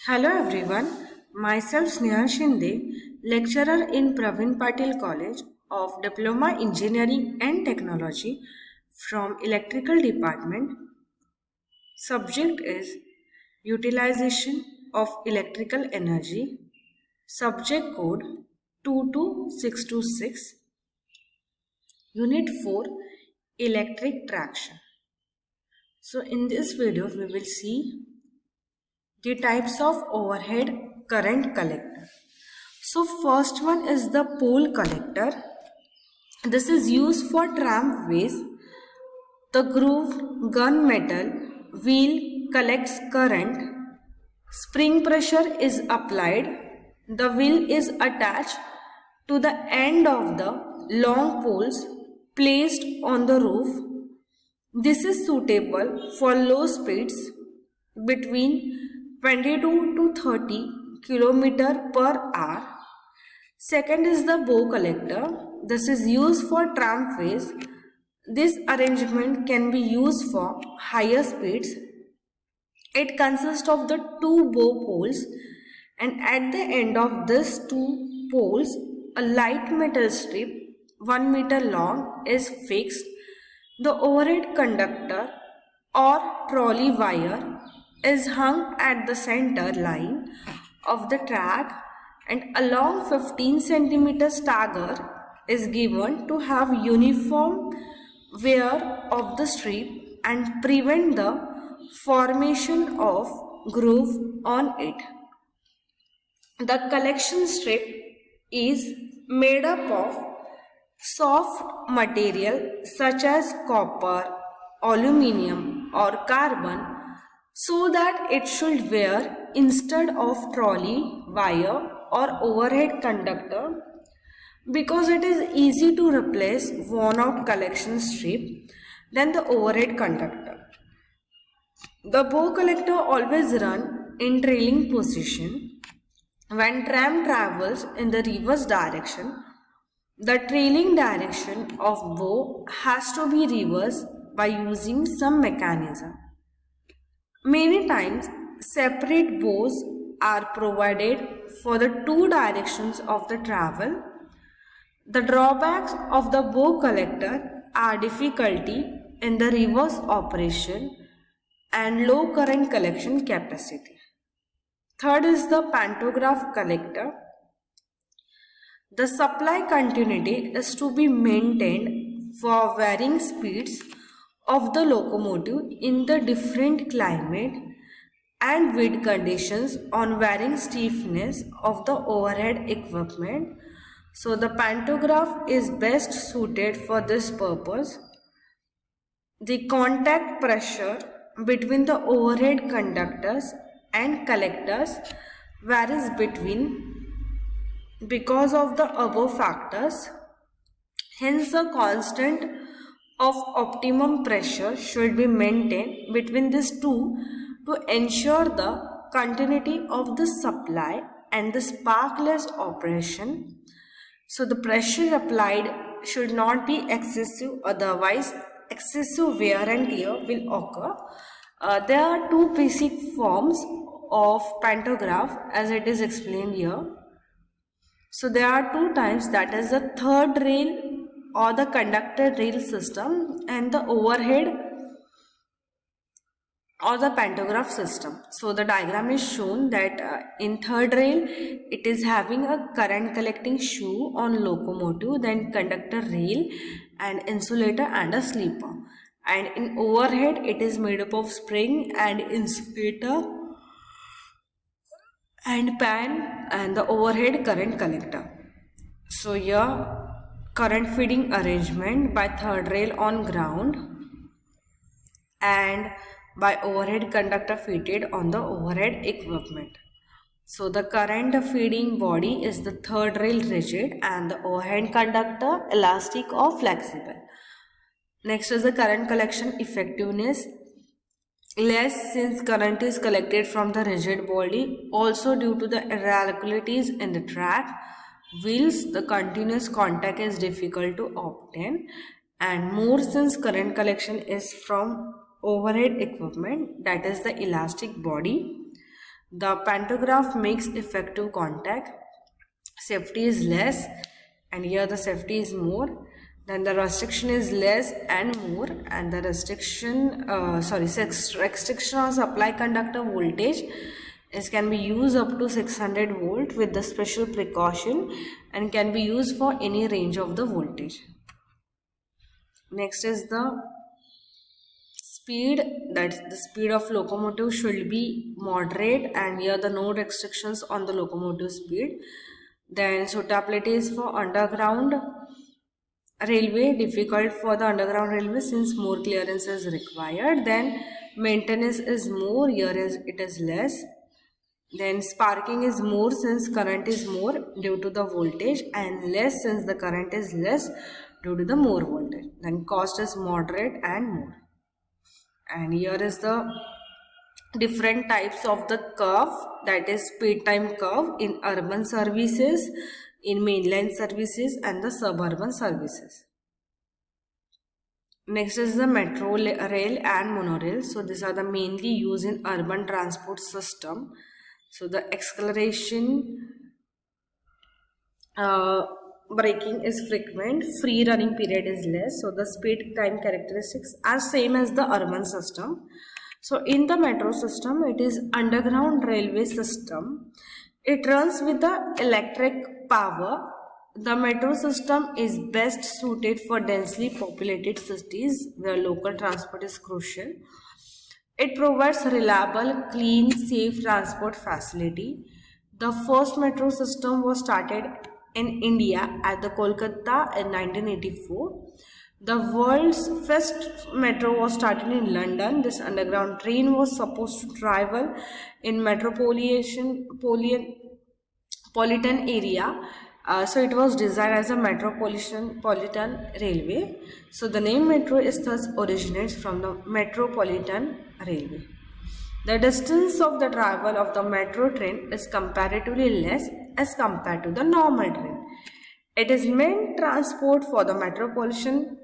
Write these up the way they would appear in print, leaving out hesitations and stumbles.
Hello everyone, myself Sneha Shinde, lecturer in Pravin Patil College of Diploma Engineering and Technology from Electrical Department. Subject is Utilization of Electrical Energy. Subject code 22626. Unit 4 Electric Traction. So in this video we will see the types of overhead current collector. So first one is the pole collector. This is used for tramways. The groove gunmetal wheel collects current. Spring pressure is applied. The wheel is attached to the end of the long poles placed on the roof. This is suitable for low speeds between 22 to 30 km per hour. Second is the bow collector. This is used for tramways. This arrangement can be used for higher speeds. It consists of the two bow poles, and at the end of these two poles, a light metal strip 1 meter long is fixed. The overhead conductor or trolley wire is hung at the center line of the track, and a long 15 cm stagger is given to have uniform wear of the strip and prevent the formation of groove on it. The collection strip is made up of soft material such as copper, aluminium or carbon so that it should wear instead of trolley, wire or overhead conductor. Because it is easy to replace worn out collection strip than the overhead conductor. The bow collector always run in trailing position. When tram travels in the reverse direction, the trailing direction of bow has to be reversed by using some mechanism. Many times, separate bows are provided for the two directions of the travel. The drawbacks of the bow collector are difficulty in the reverse operation and low current collection capacity. Third is the pantograph collector. The supply continuity is to be maintained for varying speeds of the locomotive in the different climate and wind conditions on varying stiffness of the overhead equipment. So the pantograph is best suited for this purpose. The contact pressure between the overhead conductors and collectors varies because of the above factors. Hence, the constant of optimum pressure should be maintained between these two to ensure the continuity of the supply and the sparkless operation. So the pressure applied should not be excessive, otherwise excessive wear and tear will occur. There are two basic forms of pantograph as it is explained here. So there are two types, that is the third rail or the conductor rail system and the overhead or the pantograph system. So the diagram is shown that in third rail it is having a current collecting shoe on locomotive, then conductor rail and insulator and a sleeper, and in overhead it is made up of spring and insulator and pan and the overhead current collector. So here current feeding arrangement by third rail on ground and by overhead conductor fitted on the overhead equipment. So the current feeding body is the third rail rigid and the overhead conductor elastic or flexible. Next is the current collection effectiveness. Less, since current is collected from the rigid body. Also due to the irregularities in the track wheels, the continuous contact is difficult to obtain, and more since current collection is from overhead equipment, that is the elastic body. The pantograph makes effective contact. Safety is less, and here the safety is more. Then the restriction is less and more, and the restriction of supply conductor voltage is can be used up to 600 volt with the special precaution, and can be used for any range of the voltage. Next is the speed, that the speed of locomotive should be moderate, and here the no restrictions on the locomotive speed. Then suitability is for underground railway, difficult for the underground railway since more clearance is required. Then maintenance is more, here it is less. Then sparking is more since current is more due to the voltage, and less since the current is less due to the more voltage. Then cost is moderate and more. And here is the different types of the curve, that is speed time curve in urban services, in mainline services, and the suburban services. Next is the metro rail and monorail. So these are the mainly used in urban transport system. So the acceleration braking is frequent, free running period is less, so the speed time characteristics are same as the urban system. So in the metro system, it is underground railway system. It runs with the electric power. The metro system is best suited for densely populated cities where local transport is crucial. It provides reliable, clean, safe transport facility. The first metro system was started in India at the Kolkata in 1984. The world's first metro was started in London. This underground train was supposed to travel in metropolitan area. So it was designed as a metropolitan railway. So the name metro is thus originates from the metropolitan railway. The distance of the travel of the metro train is comparatively less as compared to the normal train. It is main transport for the metropolitan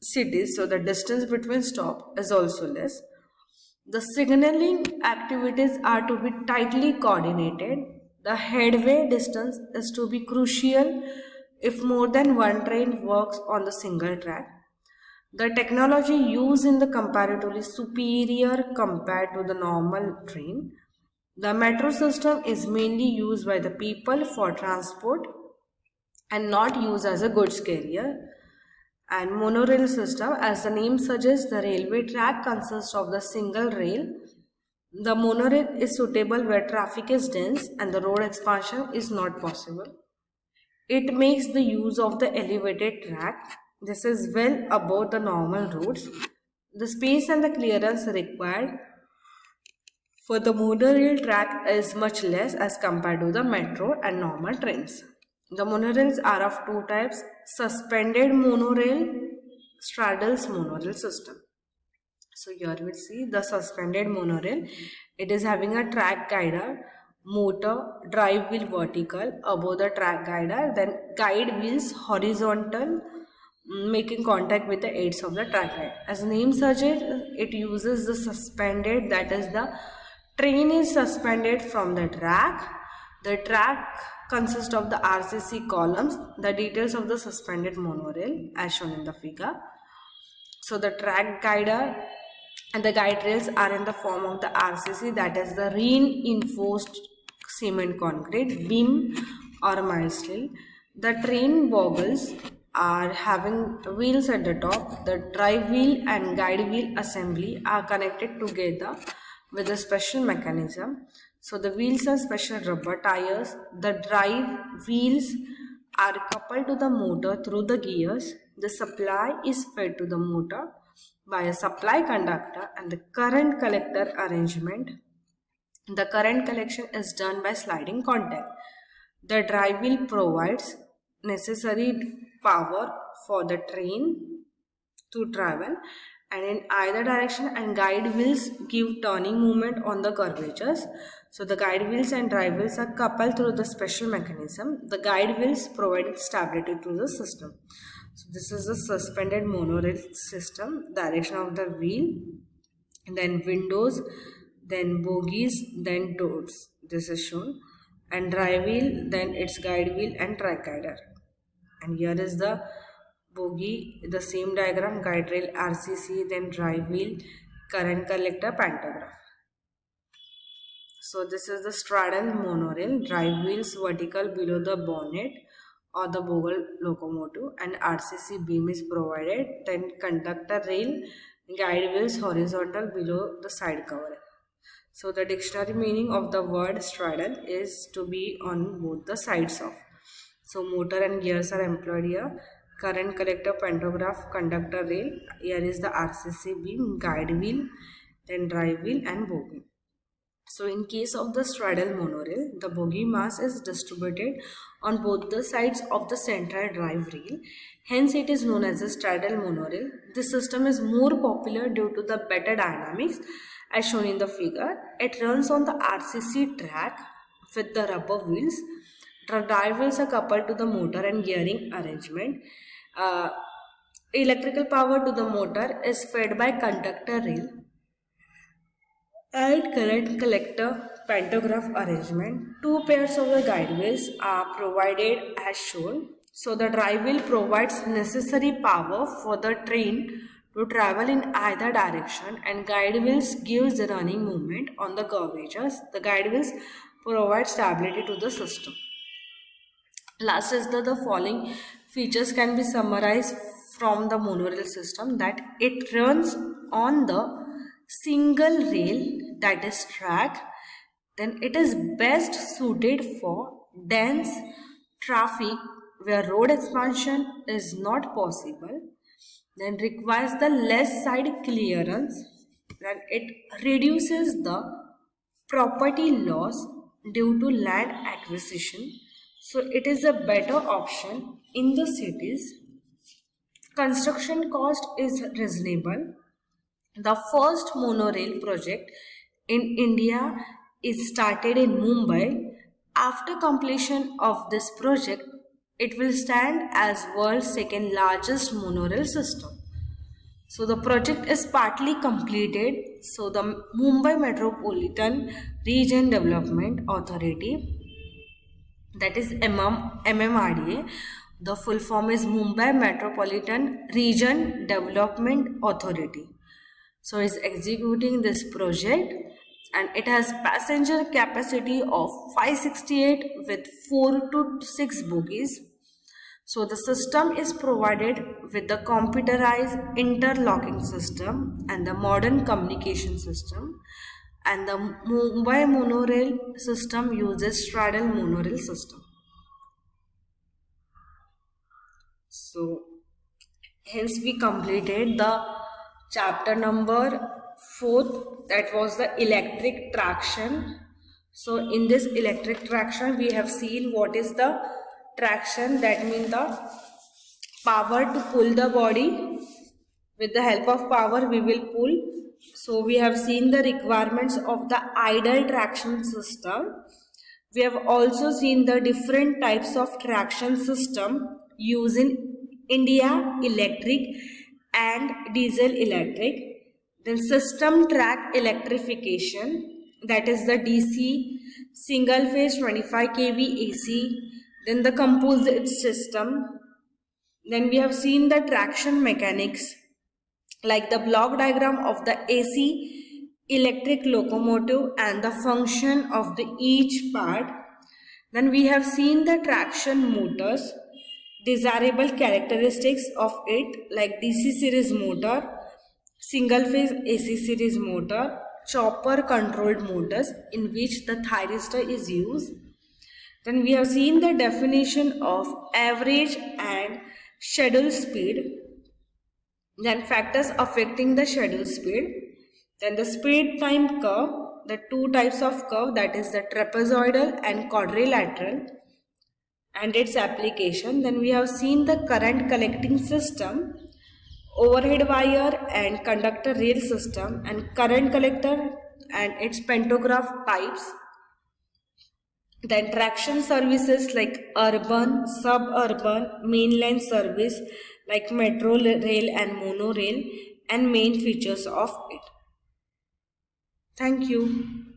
cities, so the distance between stop is also less. The signaling activities are to be tightly coordinated. The headway distance is to be crucial if more than one train works on the single track. The technology used in the comparatively superior compared to the normal train. The metro system is mainly used by the people for transport and not used as a goods carrier. And monorail system, as the name suggests, the railway track consists of the single rail. The monorail is suitable where traffic is dense and the road expansion is not possible. It makes the use of the elevated track. This is well above the normal roads. The space and the clearance required for the monorail track is much less as compared to the metro and normal trains. The monorails are of two types: suspended monorail, straddles monorail system. So here we see the suspended monorail. It is having a track guider, motor, drive wheel vertical above the track guider, then guide wheels horizontal, making contact with the aids of the track guide. As the name suggests, it uses the suspended, that is the train is suspended from the track. The track consists of the RCC columns. The details of the suspended monorail as shown in the figure. So the track guider and the guide rails are in the form of the RCC, that is the reinforced cement concrete beam or milestone. The train bogies are having wheels at the top. The drive wheel and guide wheel assembly are connected together with a special mechanism. So the wheels are special rubber tires. The drive wheels are coupled to the motor through the gears. The supply is fed to the motor by a supply conductor and the current collector arrangement. The current collection is done by sliding contact. The drive wheel provides necessary power for the train to travel and in either direction, and guide wheels give turning movement on the curvatures. So the guide wheels and drive wheels are coupled through the special mechanism. The guide wheels provide stability to the system. So this is the suspended monorail system. Direction of the wheel, and then windows. then bogies, then doors. This is shown. And drive wheel, then its guide wheel and track guider. And here is the bogie, the same diagram, guide rail, RCC, then drive wheel, current collector, pantograph. So this is the straddle monorail, drive wheels vertical below the bonnet or the bogie locomotive, and RCC beam is provided. Then conductor rail, guide wheels horizontal below the side cover. So the dictionary meaning of the word straddle is to be on both the sides of. So motor and gears are employed here. Current collector, pantograph, conductor rail. Here is the RCC beam, guide wheel, then drive wheel and bogie. So in case of the straddle monorail, the bogie mass is distributed on both the sides of the central drive rail. Hence it is known as a straddle monorail. This system is more popular due to the better dynamics as shown in the figure. It runs on the RCC track with the rubber wheels. The drive wheels are coupled to the motor and gearing arrangement. Electrical power to the motor is fed by conductor rail and current collector pantograph arrangement. Two pairs of the guide wheels are provided as shown. So the drive wheel provides necessary power for the train to travel in either direction, and guide wheels gives the running movement on the curvatures. The guide wheels provide stability to the system. Last is the following features can be summarized from the monorail system, that it runs on the single rail, that is track. Then it is best suited for dense traffic where road expansion is not possible. Then requires the less side clearance. Then it reduces the property loss due to land acquisition. So it is a better option in the cities. Construction cost is reasonable. The first monorail project in India is started in Mumbai. After completion of this project, it will stand as world's second largest monorail system. So the project is partly completed. So the Mumbai Metropolitan Region Development Authority, that is MMRDA, the full form is Mumbai Metropolitan Region Development Authority. So is executing this project, and it has passenger capacity of 568 with 4 to 6 bogies. So the system is provided with the computerized interlocking system and the modern communication system, and the Mumbai monorail system uses straddle monorail system. So hence we completed the chapter number 4, that was the electric traction. So in this electric traction we have seen what is the traction, that means the power to pull the body. With the help of power we will pull. So we have seen the requirements of the idle traction system. We have also seen the different types of traction system used in India, electric and diesel electric. Then system track electrification, that is the DC, single phase 25 kV AC. Then the composite system. Then we have seen the traction mechanics, like the block diagram of the AC electric locomotive and the function of the each part. Then we have seen the traction motors, desirable characteristics of it, like DC series motor, single phase AC series motor, chopper controlled motors in which the thyristor is used. Then we have seen the definition of average and schedule speed. Then factors affecting the schedule speed. Then the speed time curve, the two types of curve, that is the trapezoidal and quadrilateral, and its application. Then we have seen the current collecting system, overhead wire and conductor rail system, and current collector and its pantograph types. Then traction services like urban, suburban, mainline service like metro rail and monorail, and main features of it. Thank you.